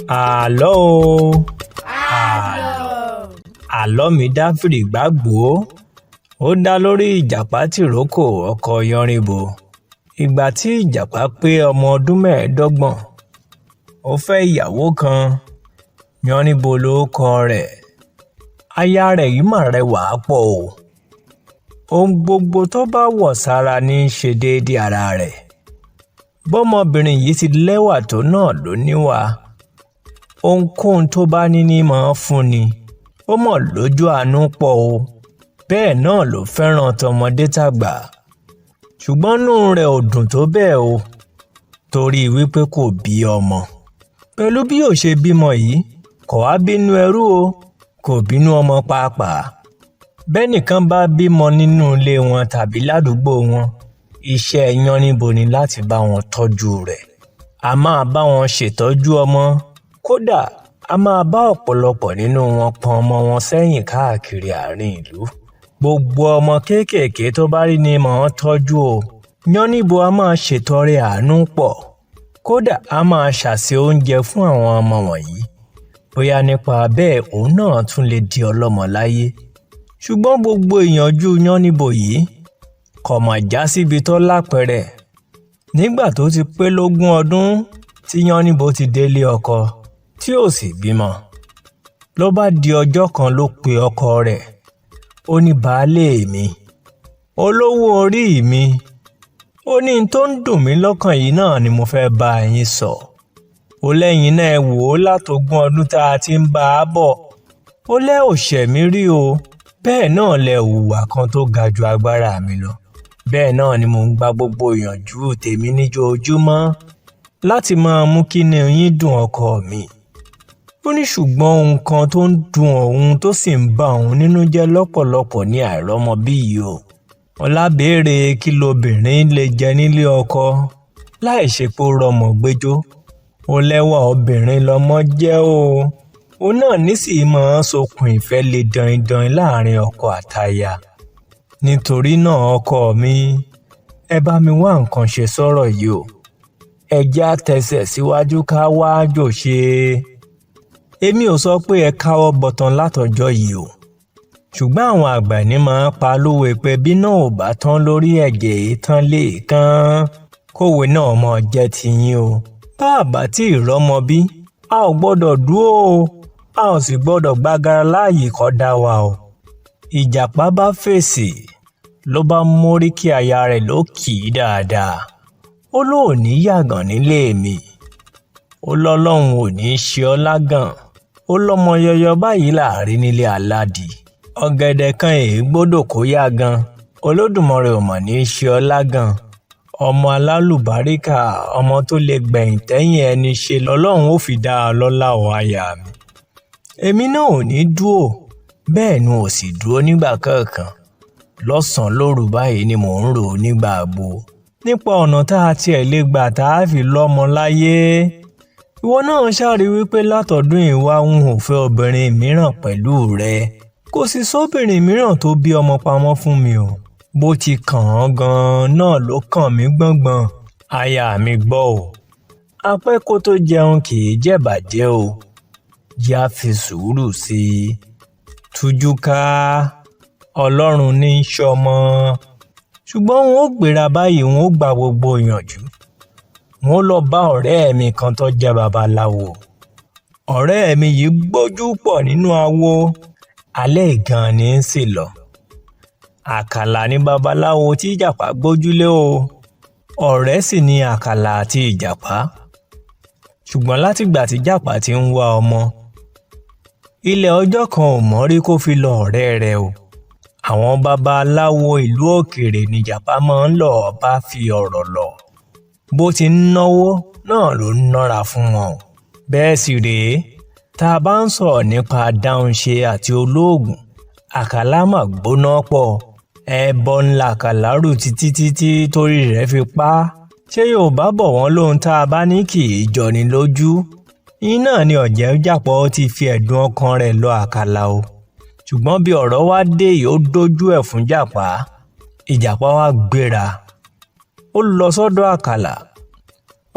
Àlọ́ o. Àlọ́ mi dá fìrìgbàgbò. Ó dá lórí ìjàpá tìrókò ọkọ Yánrinbo. Ìgbà tí ìjàpá pé ọmọ ọdún 25, ó fẹ́ ìyàwó kan. Yánrinbo lórúkọ rẹ̀. Aya rẹ̀ yìí mà rẹwà pọ̀ o. Ohun gbogbo tó bá wọ̀ sára ní í ṣe déédéé ara rẹ̀. Bọ́mọbìnrin yìí ti lẹ́wà tó náà ló níwà. Ohunkóhun tó bá ní ní máa fún ni. Ó mọ̀ lójú àánú pọ̀ o. Bẹ́ẹ̀ náà ló fẹ́ràn tọmọdé tàgbà. Ṣùgbọ́n inú rẹ̀ ò dùn tó bẹ́ẹ̀ o. Torí wípé kò bí ọmọ. Pẹ̀lú bí ó ṣe bímọ yìí, kò wá bínú ẹrú o. Kò bínú ọmọ pàápàá. Bẹ́nìkan bá bímọ nínú ilé wọn tàbí ládùúgbò wọn, iṣẹ́ Yánrinbo ni láti bá wọn tọ́jú rẹ̀. A máa bá wọn ṣètọ́jú ọmọ. Kódà a máa bá ọ̀pọ̀lọpọ̀ nínú wọn pọn ọmọ wọn sẹ́yìn káàkiri àárín ìlú. Gbogbo ọmọ kéékèèké tó bá rí ni máa tọ́jú o. Yánrinbo a máa ṣètọrẹ àánú pọ̀. Kódà a máa ṣàsè oúnjẹ fún àwọn ọmọ wọ̀nyí. Bóyá nípa bẹ́ẹ̀ òun náà tún lè di ọlọ́mọ láyé. Ṣùgbọ́n gbogbo ìyànjú Yánrinbo yìí kò mà já síbi tó lápẹẹrẹ. Nígbà tó ti pé 20 ọdún tí Yánrinbo ti délé ọkọ tí ò sì bímọ, ló bá di ọjọ́ kan ló pe ọkọ rẹ̀. Ó ní, baálé mi, olówó orí mi, ó ní n tó ń dùn mí lọ́kàn yìí náà ni mo fẹ́ bá yín sọ. Ó lẹ́yìn náà wò ó látogún ọdún tá a ti ń bá a bọ̀. Ó lẹ́ òṣè mi rí o. Bẹ́ẹ̀ náà lẹ hùwà kan tó ga ju agbára mi lọ. Bẹ́ẹ̀ náà ni mò ń gba gbogbo ìyànjú tèmi níjoojúmọ́ láti máa mú kí inú yín dùn ọkọ mi. Ó ní ṣùgbọ́n ohun kan tó ń dùn òun tó sì ń bà òun nínú jẹ́ lọ́pọ̀lọpọ̀ ní àìrọ́mọbí yìí o. Ọlá béèrè kí lobìnrin lè jẹ nílé ọkọ láì ṣe pé ó rọmọ gbẹ́jọ́. Ó lẹ́wà obìnrin lọmọ jẹ́ o. Ó náà nísìí máa ń sokùn ìfẹ́ le dandan láàrin ọkọ àtaya. Nítorí náà ọkọ mi, ẹ bá mi wá nǹkan ṣe sọ́rọ̀ yìí o. Ẹ jẹ́ á tẹsẹ̀ síwájú ká wá jò ṣe. Èmi ò sọ pé ẹ káwọ́ bọ̀tán látọjọ́ yìí o. Ṣùgbọ́n àwọn àgbà ní máa pa lówe pé bí náà ò bá tán lórí ẹ̀jẹ̀ ìtàn lè kán. Kòwe náà mọ̀ jẹ́ tiyín o. Bá a bá tí ì rọ́mọ bí, a ò gbọ́dọ̀ dúró o. A ò sì gbọ́dọ̀ gbágara láàyè kọ́ dá wa o. Ìjàpá bá fèsì ló bá mórí kí aya rẹ̀ ló kì í dáadáa. Ó lóun ní yàgàn nílé mi. Ó lọ́lọ́run ò ní ṣe ọ́ lágàn. Ó lọ́mọ yọyọ báyìí láàrin nílé aládì. Ọ̀gẹ̀dẹ̀ kan èé gbọ́dọ̀ kó yàgàn. Olódùmarè ò mọ̀ ní ṣe ọ́ lágàn. Ọmọ alálùbáríkà, ọmọ tó lè gbẹ̀yìn tẹ́yìn ẹni ṣe lọ́lọ́run ó fi dá a lọ́lá o aya mi. Èmi náà ò ní dúró. Bẹ́ẹ̀ ni ò sì dúró nígbà kankan. Lọ́sàn-án lóru báyìí ni mò ń rò nígbà gbogbo nípa ọ̀nà tá a tiẹ̀ lè gbà tá a fi lọ́mọ láyé. Ìwọ náà ṣàrí wípé látọ̀dún ìwá ń ò fẹ́ obìnrin mìíràn pẹ̀lú rẹ. Kò sì sóbìnrin mìíràn tó bí ọmọ pamọ́ fún mi o. Bó ti kàn án gan-an náà ló kàn mí gbọ̀ngbọ̀n. Aya mi gbọ́ o. Apẹ́ kó tó jẹun kì í jẹ̀bàjẹ́ o. Yá fi sùúrù sí i. Tújú ká. Ọlọ́run ní í ṣọmọ. Ṣùgbọ́n wọn ó gbéra báyìí wọn ó gba gbogbo ìyànjú. Wọn ó lọ bá ọ̀rẹ́ mi kan tó jẹ́ babaláwo. Ọ̀rẹ́ mi yìí gbójú pọ̀ nínú awo. Alẹ́ gan ni ń sì lọ. Àkàlà ni babaláwo tí ìjàpá gbójúlé o. Ọ̀rẹ́ sì ni àkàlà àti ìjàpá. Ṣùgbọ́n látìgbà tí ìjàpá ti ń wá ọmọ, ilẹ̀ ọjọ́ kan ò mọ́ rí kó fi lọ ọ̀rẹ́ rẹ̀ o. Àwọn babaláwo ìlú òkèèrè ni ìjàpá máa ń lọ bá fi ọ̀rọ̀ lọ. Bó ti ń náwó náà ló ń nára fún wọn. Bẹ́ẹ̀ sì rèé, tá a bá ń sọ̀rọ̀ nípa dáhùnṣe àti olóògùn, àkàlà mà gbóná pọ̀. Ẹbọ ńlá àkàlà rù títí torí rẹ̀ fi pa á. Ṣé Yorùbá bọ̀ wọ́n lóhun tá a bá ní kì í jọni lójú? Iná ni ọ̀jẹ̀ Ìjàpá ti fi ẹ̀dùn ọkàn rẹ̀ lọ àkàlà o. Ṣùgbọ́n bí ọ̀rọ̀ wá dé yìí ó dójú ẹ̀ fún Ìjàpá. Ìjàpá wá gbéra. Ó lọ sọ́dọ̀ àkàlà.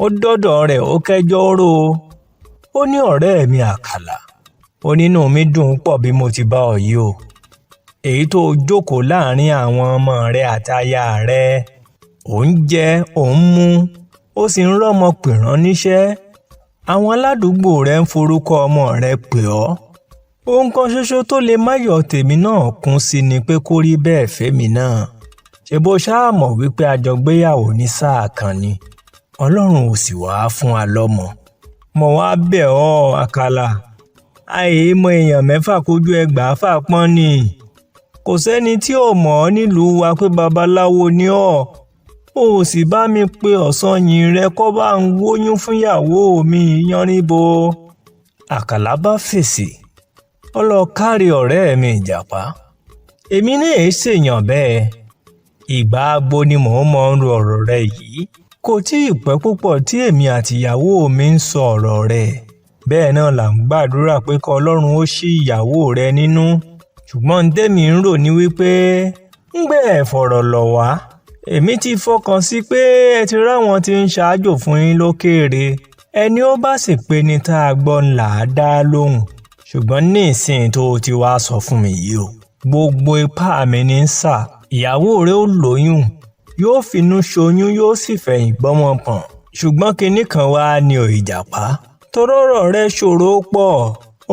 Ó dọ́dọ̀ rẹ̀ ó kẹ́jọ́ rò ó. ó ní ọ̀rẹ́ mi Àkàlà, ó nínú mi dùn pọ̀ bí mo ti bá ọ yìí o. Èyí tó jókòó láàrin àwọn ọmọ rẹ àti aya rẹ, ò ń jẹ, ò ń mu, ó sì ń rọ́mọ pè rán níṣẹ́. Àwọn aládùúgbò rẹ ń forúkọ ọmọ rẹ pè ọ́. Ohun kan ṣoṣo tó lè máyọ̀ tèmi náà kún sí ni pé kó rí bẹ́ẹ̀ fẹ́mi náà. Ṣé bó ṣáà mọ̀ wípé àjọgbéyàwó ní sáà kan ni, Ọlọ́run ò sì wá fún wa lọ́mọ. Mo wá bẹ̀ ọ́ Àkàlà, àìmọ̀ èèyàn mẹ́fà kójú ẹgbàáfà pọ́n ni. Kò sẹ́ni tí ò mọ̀ ọ́ nílùú wa pé babaláwo ni ọ́. Ó sì bá mi pe Ọ̀sanyìn rẹ kó bá ń wóyún fúnyàwó mi Yánníbo. Àkàlà bá fèsì, ó lọ kárí ọ̀rẹ́ mi Ìjàpá. Èmi náà èé ṣèyàn bẹ́ẹ̀. Ìgbà agbo ni mò ń mọ ọ̀rọ̀ rẹ yìí. Kò tí ì pẹ́ púpọ̀ tí èmi àti ìyàwó mi ń sọ ọ̀rọ̀ rẹ̀. Bẹ́ẹ̀ náà là ń gbàdúrà pé kí Ọlọ́run ó ṣí ìyàwó rẹ nínú. Ṣùgbọ́n tèmi ń rò ní wípé ń gbé ẹ̀ fọ̀rọ̀ lọ̀ wá. Èmi ti fọkàn sí pé ẹ ti ráwọn tí ń ṣáájò fún yín lókèèrè. Ẹni ó bá sì pé ní tá a gbọ́ ńlá á dá lóhùn. Ṣùgbọ́n ní ìsìn tó ti wá sọ fún mi yìí o, gbogbo ipá mi ní ń sà. Ìyàwó rẹ ó lóyún, yóò finú ṣoyún, yóò sì fẹ̀yìn gbọ́mọ pọ̀n. Ṣùgbọ́n kinní kan wá ní o Ìjàpá. Torọ́rọ̀ rẹ ṣòro pọ̀.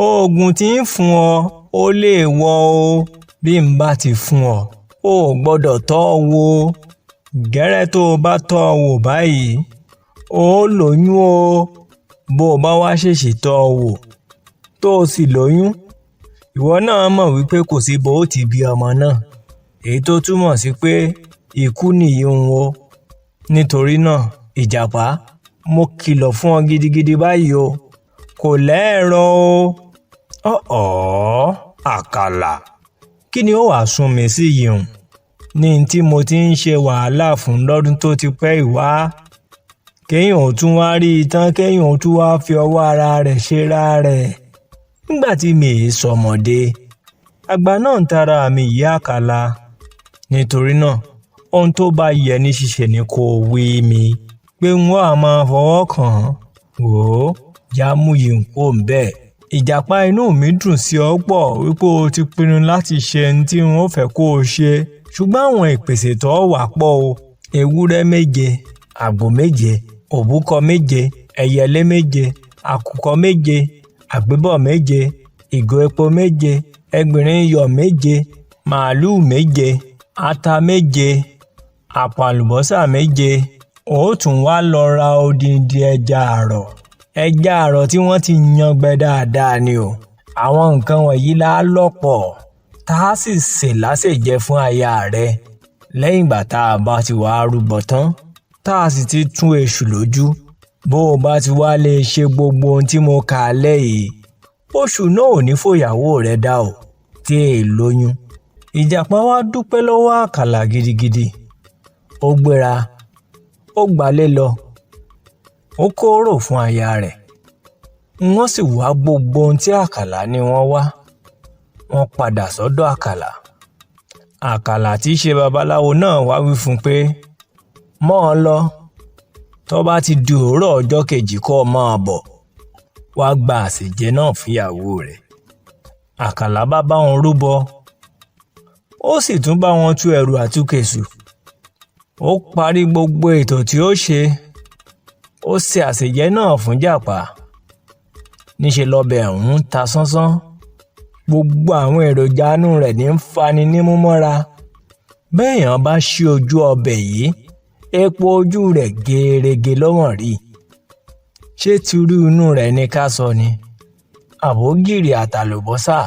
Oògùn tí ń fún ọ, ó lè wọ o. Bí n bá ti fún ọ, o ò gbọ́dọ̀ tọ́ ọ wò. Gẹ́rẹ́ tó o bá tọ́ ọ wò báyìí, ó lóyún o. Bó o bá wá ṣèṣì tọ́ ọ wò, tó o sì lóyún, ìwọ náà mọ̀ wípé kò sí bó o ti bí ọmọ náà. Èyí tó túmọ̀ sí pé ikú nìyí ń wo. Nítorí náà, Ìjàpá, mo kìlọ̀ fún ọ gidigidi báyìí o. Kò lẹ́ẹ̀rọ o. Ọ̀ọ́ Àkàlà, kí ni ó wàá sún mi sí yìí hùn? Ní tí mo ti ń ṣe wàhálà fún lọ́dún tó ti pẹ́ ìwá. Kéèyàn ò tún wá rí i tán, kéèyàn ò tún wá fi ọwọ́ ara rẹ̀ ṣera rẹ̀. Nígbà tí mi ì sọmọdé, àgbà náà ń tara mi ìyá Àkàlà. Nítorí náà, ohun tó bá yẹ ní ṣíṣe ni kó wí mi pé wọ́n á máa fọwọ́ kàn án. Wò ó, já mú yìí ń kó ń bẹ́ẹ̀. Ìjàpá, inú mi dùn sí ọ pọ̀ wípé o ti pinnu láti ṣe ohun tí wọ́n fẹ́ kó o ṣe. Ṣùgbọ́n àwọn ìpèsè tó wà pọ̀ o. Ewúrẹ́ 7, àgbò 7, òbúkọ 7, ẹyẹlé 7, àkùkọ 7, àgbébọ̀ 7, ìgò epo 7, ẹgbẹ̀rin iyọ̀ 7, màálùú 7, ata 7, àpò àlùbọ́sà 7. Ó tún wá lọ ra odindi ẹja àrọ̀. Ẹja àrọ̀ tí wọ́n ti yan gbẹ dáadáa ni o. Àwọn nǹkan wọ̀nyí la lọ́pọ̀ tá a sì sè lásèjẹ fún aya rẹ. Lẹ́yìn ìgbà tá a bá ti wá rúbọ tán, tá a sì ti tún èṣù lójú. Bó o bá ti wá lè ṣe gbogbo ohun tí mo kà á lẹ̀ yìí, oṣù náà ò ní fòyàwó rẹ dá o, tí èè lóyún. Ìjàpá wá dúpẹ́ lọ́wọ́ Àkàlà gidigidi. Ó gbéra, ó gbalé lọ. Ó kóró fún aya rẹ̀. Wọ́n sì wá gbogbo ohun tí Àkàlà ní wọ́n wá. Wọ́n padà sọ́dọ̀ Àkàlà. Àkàlà tí í ṣe babaláwo náà wá wí fún pé, mọ́ ọ lọ. Tó bá ti di òórọ̀ ọjọ́ kejì kó máa bọ̀. Wá gba àsèjẹ náà fúnyàwó rẹ̀. Àkàlà bá wọn rúbọ. Ó sì tún bá wọn tú ẹrù àtúkèsù. Ó parí gbogbo ètò tí ó ṣe. Ó ṣe àsèjẹ náà fún Ìjàpá. Níṣe lọ́bẹ̀ ọ̀hún ta sánsán. Gbogbo àwọn èròjà inú rẹ̀ ní ń fani nímú mọ́ra. Béèyàn bá ṣí ojú ọbẹ̀ yìí, epo ojú rẹ̀ gẹ́rẹ́gẹ́ lọ́wọ́n rí. Ṣé tirú inú rẹ̀ ní ká sọ ni? Àbógìrì àtàlùbọ́sà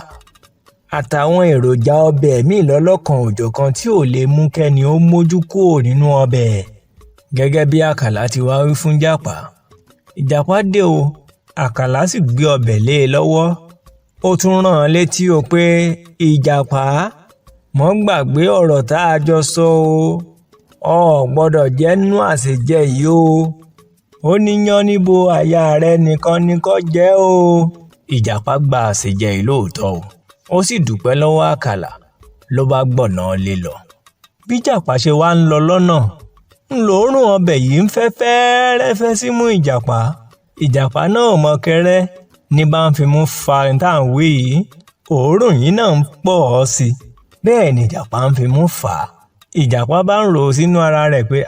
àtàwọn èròjà ọbẹ̀ míì lọ́lọ́kan òjọ̀kan tí ò lè mú kẹ́ni ó mójú kúrò nínú ọbẹ̀. Gẹ́gẹ́ bí Àkàlà ti wá wí fún Ìjàpá. Ìjàpá dé o, Àkàlà sì gbé ọbẹ̀ lé e lọ́wọ́. Ó tún rán an létí o pé, Ìjàpá, mọ́ gbàgbé ọ̀rọ̀ tá a jọ sọ o. Ọ gbọ́dọ̀ jẹ́ nínú àsèjẹ yìí o. Ó ní Yánníbo aya rẹ nìkan ni kó jẹ́ o. Ìjàpá gba àsèjẹ yìí lóòótọ́ o. Ó sì dúpẹ́ lọ́wọ́ Àkàlà, ló bá gbọ̀nà lé lọ. Bí Ìjàpá ṣe wá ń lọ lọ́nà, ńlọrùn ọbẹ̀ yìí ń fẹ́ fẹ́ẹ́rẹ́fẹ́ símú Ìjàpá. Ìjàpá náà mọ kẹrẹ́. ní bá ń fi mú fa tá à ń wí yìí òórùn yìí náà ń pọ̀ ọ́ sí i bẹ́ẹ̀ ni ìjàpá ń fi mú fà á ìjàpá bá ń rò ó sínú ara rẹ̀ pé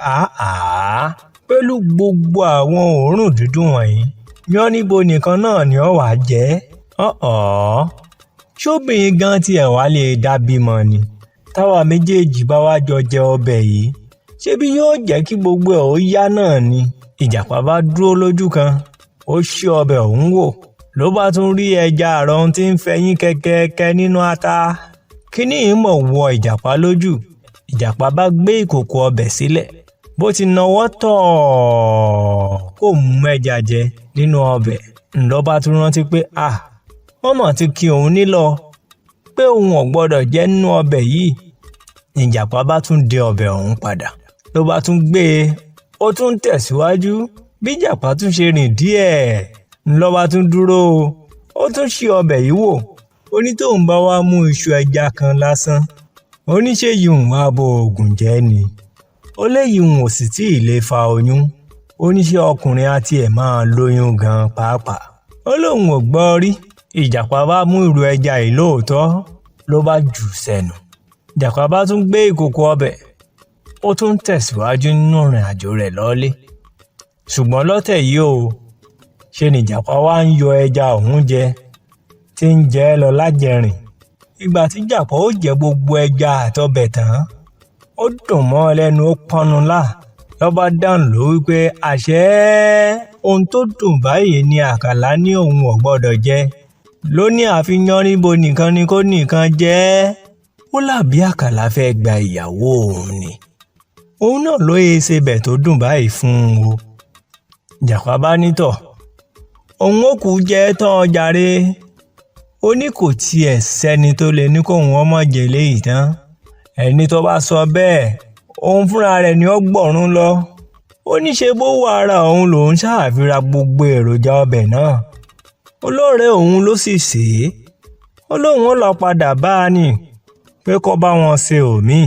pẹ̀lú gbogbo àwọn òórùn dídùn wọ̀nyí Yánníbo nìkan náà ni ó wà jẹ́ ṣóbìnrin gan tiẹ̀ wá lè dá bímọ ni táwa méjèèjì bá wá jọ jẹ ọbẹ̀ yìí ṣebí yóò jẹ́ kí gbogbo ẹ̀ ó yá náà ni ìjàpá bá dúró lójú kan ó ṣí ọbẹ̀ ọ̀hún wò ló bá tún rí ẹja àrọ̀ tí ń fẹyín kẹ́kẹ́kẹ́ nínú ata kíní yìí mọ̀ wọ ìjàpá lójú ìjàpá bá gbé ìkòkò ọbẹ̀ sílẹ̀ bó ti nawọ́ tọ̀ kó mú ẹja jẹ nínú ọbẹ̀ ńlọ bá tún rántí pé wọ́n mọ̀ ti kí òun nílọ pé òun ò gbọ́dọ̀ jẹ nínú ọbẹ̀ yìí ìjàpá bá tún dé ọbẹ̀ ọ̀hún padà ló bá tún gbé ó tún tẹ̀síwájú bí ìjàpá tún ṣe rìn díẹ̀ ńlọ bá tún dúró ó tún ṣí ọbẹ̀ yìí wò ó ní tóun bá wá mú iṣu ẹja kan lásán oníṣẹ́ yìí ń wá bo oògùn jẹ́ ni ó léyìí ń ò sì tí ì lè fa oyún oníṣẹ́ ọkùnrin àti ẹ̀ máa lóyún gan pàápàá ó lóun ò gbọ́ rí ìjàpá bá mú ìrù ẹja yìí lóòótọ́ ló bá jù sẹ́nu ìjàpá bá tún gbé ìkòkò ọbẹ̀ ó tún tẹ̀síwájú nínú ìrìn àjò rẹ̀ lọ́lé ṣùgbọ́n lọ́tẹ̀ yìí o ṣe ni ìjàpá wá ń yọ ẹja ọ̀hún jẹ tí ń jẹ lọ lájẹrìn ìgbà tí ìjàpá ó jẹ gbogbo ẹja àtọbẹ̀ tán ó dùn mọ́ ọ lẹ́nu ó pọnú là lọ́ba dáhùn ló wípé àṣẹ ohun tó dùn báyìí ni àkàlà ní òun ò gbọ́dọ̀ jẹ ló ní àfi Yánníbo nìkan ni kó nìkan jẹ ó làbí àkàlà fẹ́ gba ìyàwó òun ni òun náà ló yẹ ṣebẹ̀ tó dùn báyìí fún un o ìjàpá bá nítọ̀ òun ó kú jẹ́ tán ọjàre ó ní kò tiẹ̀ sẹ́ni tó lè ní kóun ọmọ jẹ léyìí tán ẹni tó bá sọ bẹ́ẹ̀ òun fúnra rẹ̀ ni ó gbọ̀rún lọ ó ní ṣe bó wà ara òun lòun ṣàfihàn gbogbo èròjà ọbẹ̀ náà olóore òun ló sì sè é ó lóun ó lọ padà bá a nì pé kó bá wọn ṣe òmíì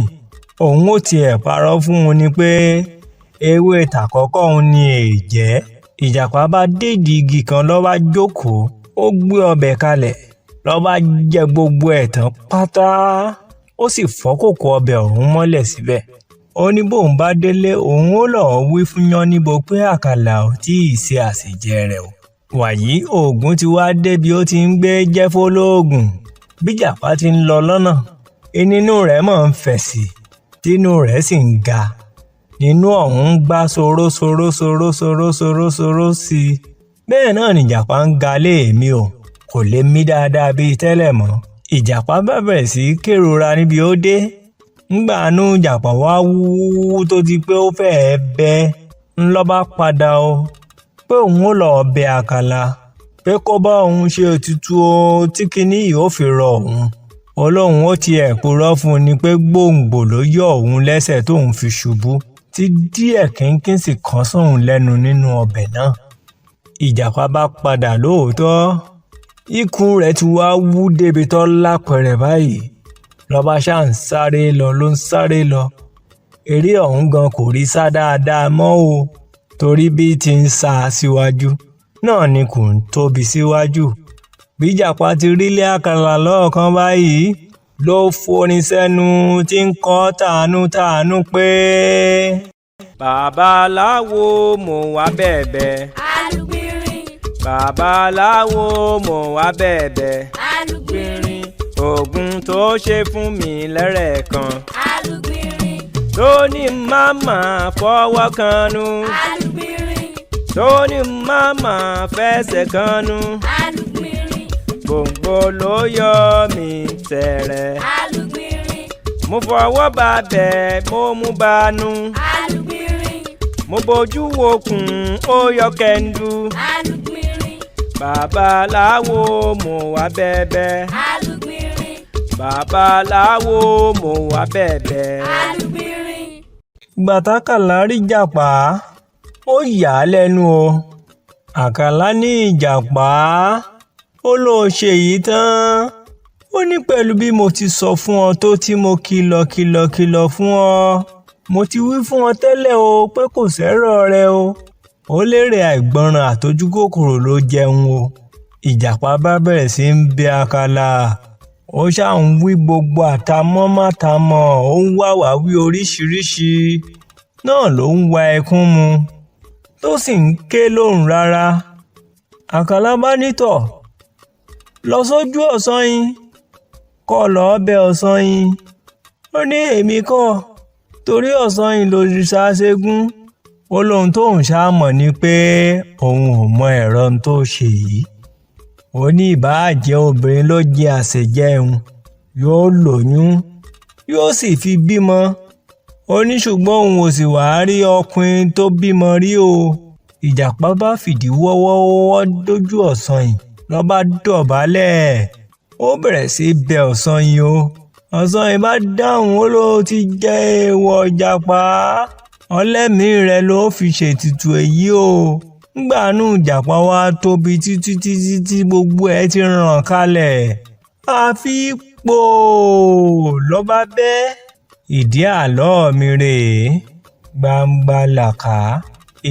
òun ó tiẹ̀ parọ́ fún un ni pé ewé tàkọ́kọ́ òun ni èèjẹ́ ìjàpá bá dédìí igi kan ló bá jókòó ó gbé ọbẹ̀ kalẹ̀ ló bá jẹ gbogbo ẹ̀ tán pátá ó sì fọ́ kòkò ọbẹ̀ ọ̀hún mọ́lẹ̀ síbẹ̀ ó ní bóun bá délé òun ó lọ́ọ́ wí fún Yánníbo pé àkàlà ò tí ì ṣe àṣejẹ rẹ̀ o wàyí oògùn ti wá débi ó ti ń gbé jẹ́ fólóògùn bí ìjàpá ti ń lọ lọ́nà inú rẹ̀ mọ̀ ń fẹ̀ sí tínú rẹ̀ sì ń ga nínú ọ̀hún ń gbá soró sí i bẹ́ẹ̀ náà nìjàpá ń ga léèmí o kò lè mí dáadáa bíi tẹ́lẹ̀ mọ́ ìjàpá bẹ̀rẹ̀ sí kérora níbi ó dé ńgbà nú ìjàpá wá wúwú tó ti pé ó fẹ́ẹ́ bẹ́ ńlọ́ bá padà o pé òun ó lọ bẹ àkàlà pé kó bá òun ṣe ètùtù o tí kinní yìí ó fi rọ òun olóhùn ó tiẹ̀ purọ́ fún un ni pé gbòǹgbò ló yọ òun lẹ́sẹ̀ tóun fi ṣubú tí díẹ̀ kínkín sì kán sóun lẹ́nu nínú ọbẹ̀ náà ìjàpá bá padà lóòótọ́ ikùn rẹ̀ ti wá wú débi tó lápẹ̀rẹ̀ báyìí lọ́ba ṣáà ń sáré lọ ló ń sáré lọ eré ọ̀hún gan kò rí sá dáadáa mọ́ o torí bí ti ń sá síwájú náà ni kò ń tóbi síwájú bí ìjàpá ti rí ilé àkàlà lọ́ọ̀kan báyìí ló forin sẹ́nu tí ń kọ́ tàánú pé. babaláwo mò ń wá bẹ̀bẹ̀. Alùgbìnrin. babaláwo mò ń wá bẹ̀bẹ̀. Alùgbìnrin. oògùn tó ṣe fún mi lẹ́rẹ̀ẹ̀kan. Alùgbìnrin. tó ní màmá fọwọ́ kanú. Alùgbìnrin. tó ní màmá fẹsẹ̀ kanú. Alùgbìnrin. gbòǹgbò ló yọ mí tẹ̀rẹ̀. Alùgbìnrin. mo fọwọ́ bá bẹ̀ mo mú banú. Alùgbìnrin. mo bójú wòkùn ó yọ kẹ́ńdú. Alùgbìnrin. babaláwo mo wá bẹ̀bẹ̀. Alùgbìnrin. babaláwo mo wá bẹ̀bẹ̀. Alùgbìnrin. ìgbà tákàlà rí ìjàpá ó yà á lẹ́nu o àkàlà ní ìjàpá ó lóò ṣe èyí tán ó ní pẹ̀lú bí mo ti sọ fún ọ tó tí mo kìlọ̀ fún ọ mo ti wí fún ọ tẹ́lẹ̀ o pé kò sẹ́rọ̀ rẹ o ó lérè àìgbọràn àtójú kòkòrò ló jẹun o ìjàpá bá bẹ̀rẹ̀ sí ń bẹ àkàlà. Ó ṣáà ń wí gbogbo àtàmọ́ mátàmọ́, ó ń wáwàwí oríṣiríṣi. Náà ló ń wa ẹkún mu tó sì ń ké lóhùn rárá. Àkàlà bá ní tọ̀, lọ sójú Ọ̀sanyìn kó lọ́ọ́ bẹ Ọ̀sanyìn. Ó ní èmi kọ́, torí Ọ̀sanyìn lòrìṣà Ṣẹ́gun. Ó lóhun tóun ṣáà mọ̀ ni pé òun ò mọ ẹ̀rọ tó ṣe yìí. Ó ní ìbáà jẹ́ obìnrin ló jẹ àṣejẹun, yóò lóyún, yóò sì fi bímọ. Ó ní ṣùgbọ́n òun ò sì wá rí ọkùnrin tó bímọ rí o. Ìjàpá bá fìdí wọ́wọ́wọ́ dójú Ọ̀sanyìn ló bá dọ̀bálẹ̀. Ó bẹ̀rẹ̀ sí bẹ Ọ̀sanyìn o. Ọ̀sanyìn bá dáhùn, ó ló ti jẹ́ èèwọ̀ Ìjàpá. Ọlẹ́mìí rẹ̀ ló fi ṣètùtù èyí o. Ngbàánú Ìjàpá wá tóbi títí tí gbogbo ẹ̀ ti ràn kalẹ̀. Àfi pò ló bá bẹ́. Ìdí àlọ́ mi rèé, gbangba làkà.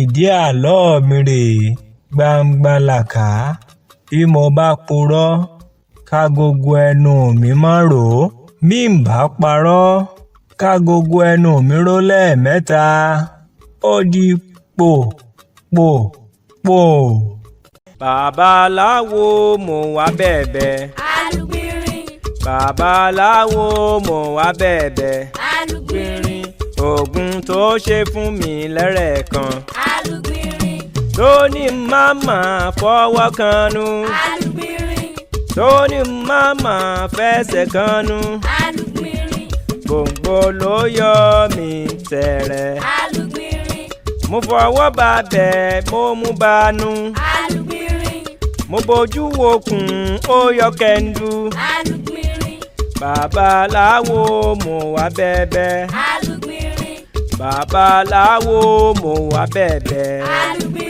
Ìdí àlọ́ mi rèé, gbangba làkà. Bí mo bá purọ́, kágogo ẹnu mi má rò ó. Bí n bá parọ́, kágogo ẹnu mi ró lẹ́ẹ̀mẹ́ta. Ó di pò pò pò. Babaláwo mo wá bẹ̀bẹ̀. Alùgbìnrin. Babaláwo mo wá bẹ̀bẹ̀. Alùgbìnrin. Ògùn tó ṣe fún mi lẹ́rẹ̀ẹ̀kan. Alùgbìnrin. Tó ní màmá fọwọ́ kanú. Alùgbìnrin. Tó ní màmá fẹsẹ̀ kanú. Alùgbìnrin. Gbòǹgbò ló yọ mí tẹ̀rẹ̀. Alùgbìnrin. Mo fọwọ́ bá bẹ̀, mo mú banú. Alùgbìnrin. Mo bojú wokùn, ó yọ kẹ́ndú. Alùgbìnrin. Babaláwo mo wá bẹ̀bẹ̀. Alùgbìnrin. Babaláwo mo wá bẹ̀bẹ̀. Alùgbìnrin.